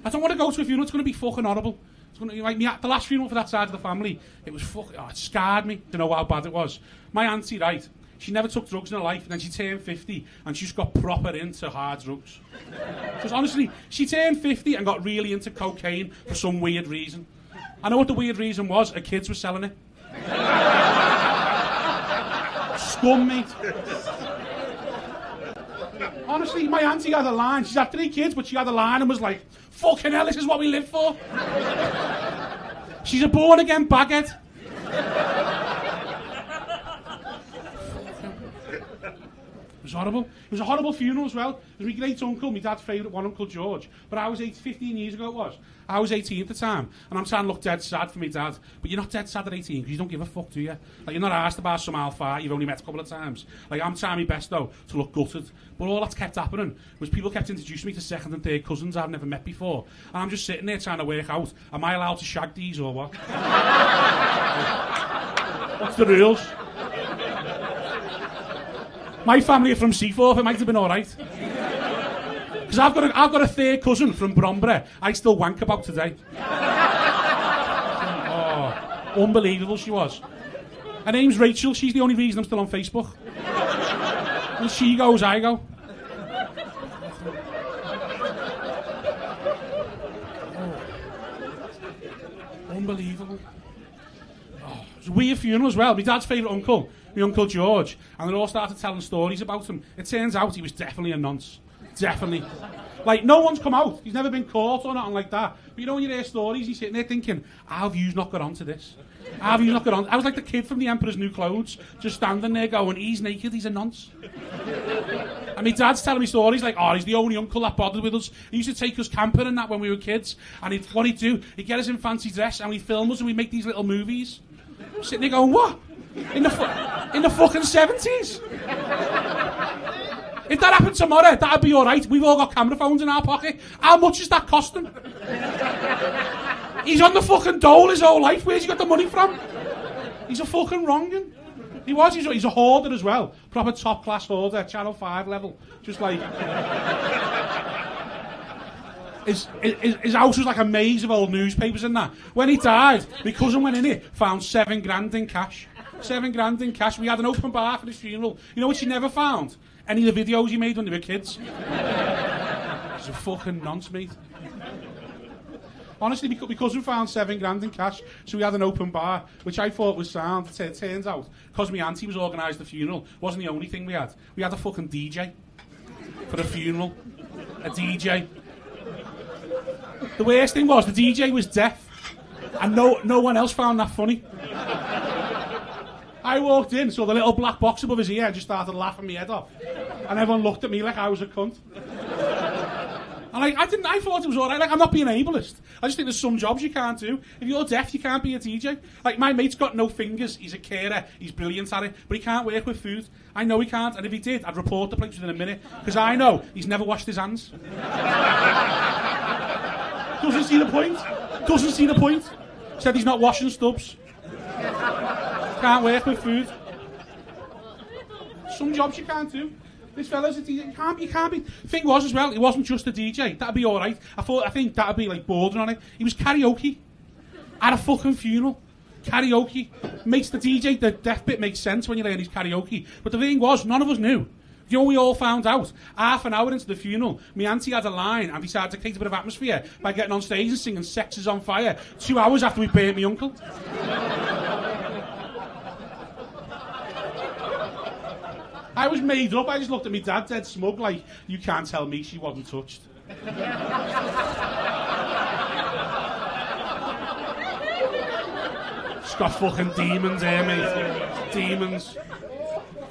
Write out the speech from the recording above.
I don't want to go to a funeral. It's going to be fucking horrible. It's going to be like the last funeral for that side of the family. It was it scarred me. Don't know how bad it was. My auntie, right? She never took drugs in her life, and then she turned 50, and she just got proper into hard drugs. Because honestly, she turned 50 and got really into cocaine for some weird reason. I know what the weird reason was. Her kids were selling it. Scum, mate. Honestly, my auntie had a line. She's had 3 kids, but she had a line and was like, fucking hell, this is what we live for. She's a born-again baghead. It was horrible. It was a horrible funeral as well. It was my great uncle, my dad's favourite one, Uncle George. But I was 15 years ago it was. I was 18 at the time, and I'm trying to look dead sad for my dad. But you're not dead sad at 18 because you don't give a fuck, do you? Like, you're not asked about some alpha you've only met a couple of times. Like, I'm trying my best, though, to look gutted. But all that's kept happening was people kept introducing me to second and third cousins I've never met before. And I'm just sitting there trying to work out, am I allowed to shag these or what? What's the rules? My family are from Seaforth, it might have been alright. Because I've got a third cousin from Bromborough I still wank about today. Oh, unbelievable she was. Her name's Rachel, she's the only reason I'm still on Facebook. And she goes, I go. Oh. Unbelievable. Oh, it was a weird funeral as well. My dad's favourite uncle, my Uncle George, and they all started telling stories about him. It turns out he was definitely a nonce. Definitely. Like, no one's come out. He's never been caught or nothing like that. But you know when you hear stories, he's sitting there thinking, how have you not got onto this? How have you not got on? I was like the kid from The Emperor's New Clothes, just standing there going, he's naked, he's a nonce. And my dad's telling me stories like, oh, he's the only uncle that bothered with us. He used to take us camping and that when we were kids. And what he'd do, he'd get us in fancy dress and we'd film us and we'd make these little movies. Sitting there going, what? In the fucking 70s? If that happened tomorrow, that'd be alright. We've all got camera phones in our pocket. How much is that costing? He's on the fucking dole his whole life. Where's he got the money from? He's a fucking wrong'un. He's a hoarder as well. Proper top class hoarder, Channel 5 level. Just like... His house was like a maze of old newspapers and that. When he died, my cousin went in it, found $7,000 in cash. $7,000 in cash. We had an open bar for his funeral. You know what she never found? Any of the videos he made when they were kids. He's a fucking nonce, mate. Honestly, my cousin found $7,000 in cash, so we had an open bar, which I thought was sound. It turns out, because my auntie was organised the funeral, wasn't the only thing we had. We had a fucking DJ for the funeral. A DJ. The worst thing was, the DJ was deaf, and no one else found that funny. I walked in, saw the little black box above his ear, and just started laughing my head off. And everyone looked at me like I was a cunt. And I thought it was alright. Like, I'm not being ableist. I just think there's some jobs you can't do. If you're deaf, you can't be a DJ. Like, my mate's got no fingers, he's a carer, he's brilliant at it, but he can't work with food. I know he can't, and if he did, I'd report the place within a minute, because I know he's never washed his hands. Doesn't see the point. Doesn't see the point. Said he's not washing stubs. Can't work with food. Some jobs you can't do. This fella's a DJ. You can't be. Thing was as well, he wasn't just a DJ. That'd be alright. I think that'd be like bordering on it. He was karaoke. At a fucking funeral. Karaoke. Makes the DJ, the deaf bit makes sense when you're learning his karaoke. But the thing was, none of us knew. You know, we all found out half an hour into the funeral, my auntie had a line and decided to create a bit of atmosphere by getting on stage and singing Sex is on Fire 2 hours after we burnt my uncle. I was made up. I just looked at my dad dead smug like, you can't tell me she wasn't touched. She's got fucking demons here, mate. Demons.